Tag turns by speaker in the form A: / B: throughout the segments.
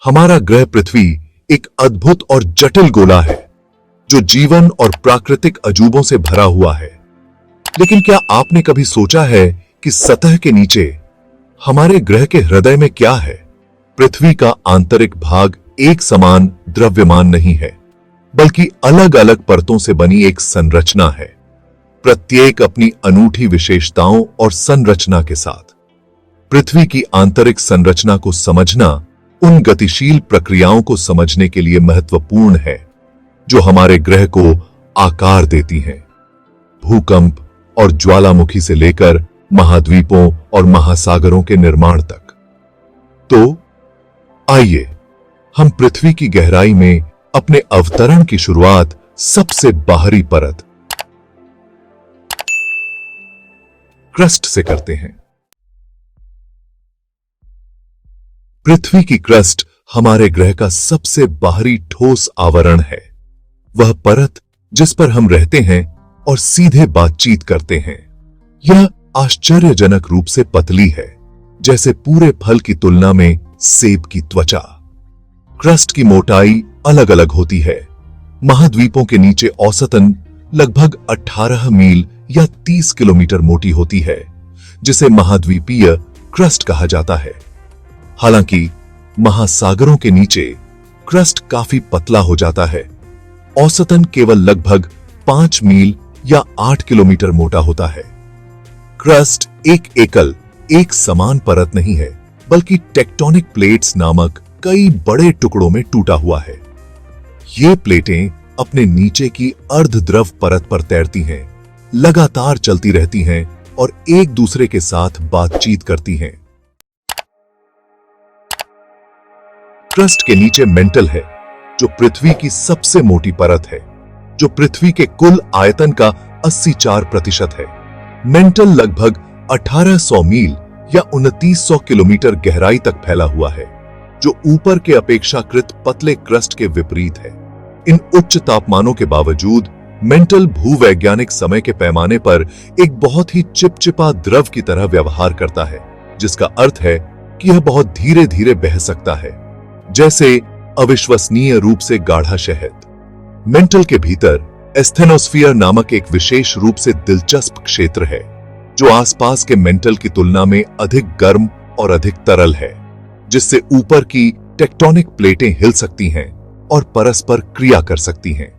A: हमारा ग्रह पृथ्वी एक अद्भुत और जटिल गोला है जो जीवन और प्राकृतिक अजूबों से भरा हुआ है। लेकिन क्या आपने कभी सोचा है कि सतह के नीचे हमारे ग्रह के हृदय में क्या है? पृथ्वी का आंतरिक भाग एक समान द्रव्यमान नहीं है, बल्कि अलग अलग परतों से बनी एक संरचना है, प्रत्येक अपनी अनूठी विशेषताओं और संरचना के साथ। पृथ्वी की आंतरिक संरचना को समझना उन गतिशील प्रक्रियाओं को समझने के लिए महत्वपूर्ण है जो हमारे ग्रह को आकार देती हैं। भूकंप और ज्वालामुखी से लेकर महाद्वीपों और महासागरों के निर्माण तक। तो आइए हम पृथ्वी की गहराई में अपने अवतरण की शुरुआत सबसे बाहरी परत क्रस्ट से करते हैं। पृथ्वी की क्रस्ट हमारे ग्रह का सबसे बाहरी ठोस आवरण है, वह परत जिस पर हम रहते हैं और सीधे बातचीत करते हैं। यह आश्चर्यजनक रूप से पतली है, जैसे पूरे फल की तुलना में सेब की त्वचा। क्रस्ट की मोटाई अलग अलग होती है। महाद्वीपों के नीचे औसतन लगभग 18 मील या 30 किलोमीटर मोटी होती है, जिसे महाद्वीपीय क्रस्ट कहा जाता है। हालांकि महासागरों के नीचे क्रस्ट काफी पतला हो जाता है, औसतन केवल लगभग 5 मील या 8 किलोमीटर मोटा होता है। क्रस्ट एक समान परत नहीं है, बल्कि टेक्टोनिक प्लेट्स नामक कई बड़े टुकड़ों में टूटा हुआ है। ये प्लेटें अपने नीचे की अर्धद्रव परत पर तैरती हैं, लगातार चलती रहती हैं और एक दूसरे के साथ बातचीत करती हैं। क्रस्ट के नीचे मेंटल है, जो पृथ्वी की सबसे मोटी परत है, जो पृथ्वी के कुल आयतन का 84% है। मेंटल लगभग 1800 मील या 2900 किलोमीटर गहराई तक फैला हुआ है, जो ऊपर के अपेक्षाकृत पतले क्रस्ट के विपरीत है। इन उच्च तापमानों के बावजूद मेंटल भूवैज्ञानिक समय के पैमाने पर एक बहुत ही चिपचिपा द्रव की तरह व्यवहार करता है, जिसका अर्थ है कि यह बहुत धीरे धीरे बह सकता है, जैसे अविश्वसनीय रूप से गाढ़ा शहद। मेंटल के भीतर एस्थेनोस्फीयर नामक एक विशेष रूप से दिलचस्प क्षेत्र है, जो आसपास के मेंटल की तुलना में अधिक गर्म और अधिक तरल है, जिससे ऊपर की टेक्टोनिक प्लेटें हिल सकती हैं और परस्पर क्रिया कर सकती हैं।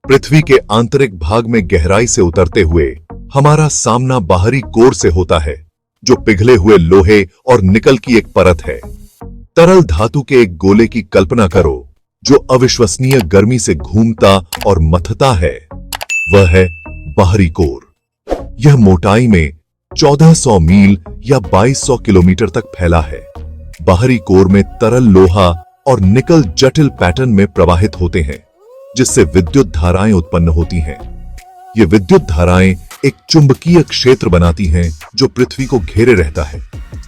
A: पृथ्वी के आंतरिक भाग में गहराई से उतरते हुए हमारा सामना बाहरी कोर से होता है, जो पिघले हुए लोहे और निकल की एक परत है। तरल धातु के एक गोले की कल्पना करो जो अविश्वसनीय गर्मी से घूमता और मथता है। वह है बाहरी कोर। यह मोटाई में 1400 मील या 2200 किलोमीटर तक फैला है। बाहरी कोर में तरल लोहा और निकल जटिल पैटर्न में प्रवाहित होते हैं, जिससे विद्युत धाराएं उत्पन्न होती हैं। ये विद्युत धाराएं एक चुंबकीय क्षेत्र बनाती हैं जो पृथ्वी को घेरे रहता है।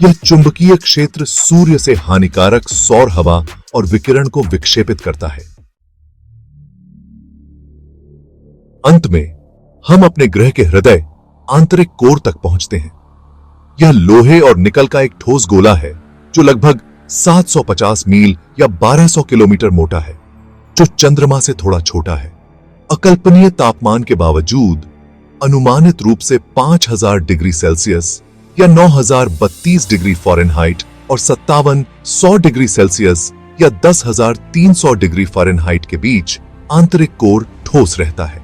A: यह चुंबकीय क्षेत्र सूर्य से हानिकारक सौर हवा और विकिरण को विक्षेपित करता है। अंत में हम अपने ग्रह के हृदय आंतरिक कोर तक पहुंचते हैं। यह लोहे और निकल का एक ठोस गोला है जो लगभग 750 मील या 1200 किलोमीटर मोटा है, जो चंद्रमा से थोड़ा छोटा है। अकल्पनीय तापमान के बावजूद अनुमानित रूप से 5000 डिग्री सेल्सियस या 9032 डिग्री फ़ारेनहाइट और 5700 डिग्री सेल्सियस या 10300 डिग्री फ़ारेनहाइट के बीच आंतरिक कोर ठोस रहता है।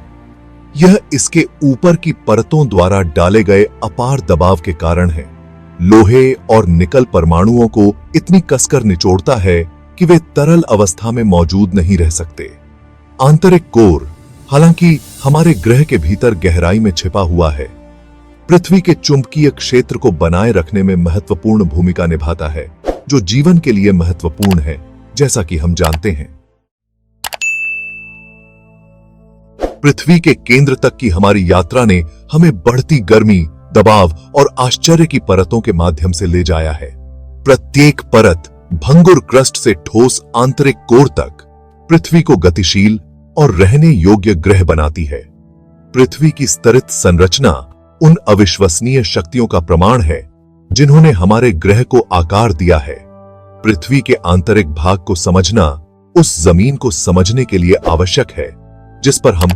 A: यह इसके ऊपर की परतों द्वारा डाले गए अपार दबाव के कारण है। लोहे और निकल परमाणुओं को इतनी कसकर निचोड़ता है कि वे तरल अवस्था में मौजूद नहीं रह सकते। आंतरिक कोर हालांकि हमारे ग्रह के भीतर गहराई में छिपा हुआ है, पृथ्वी के चुंबकीय क्षेत्र को बनाए रखने में महत्वपूर्ण भूमिका निभाता है, जो जीवन के लिए महत्वपूर्ण है, जैसा कि हम जानते हैं। पृथ्वी के केंद्र तक की हमारी यात्रा ने हमें बढ़ती गर्मी, दबाव और आश्चर्य की परतों के माध्यम से ले जाया है। प्रत्येक परत भंगुर क्रस्ट से ठोस आंतरिक कोर तक पृथ्वी को गतिशील और रहने योग्य ग्रह बनाती है। पृथ्वी की स्तरित संरचना उन अविश्वसनीय शक्तियों का प्रमाण है जिन्होंने हमारे ग्रह को आकार दिया है। पृथ्वी के आंतरिक भाग को समझना उस जमीन को समझने के लिए आवश्यक है जिस पर हम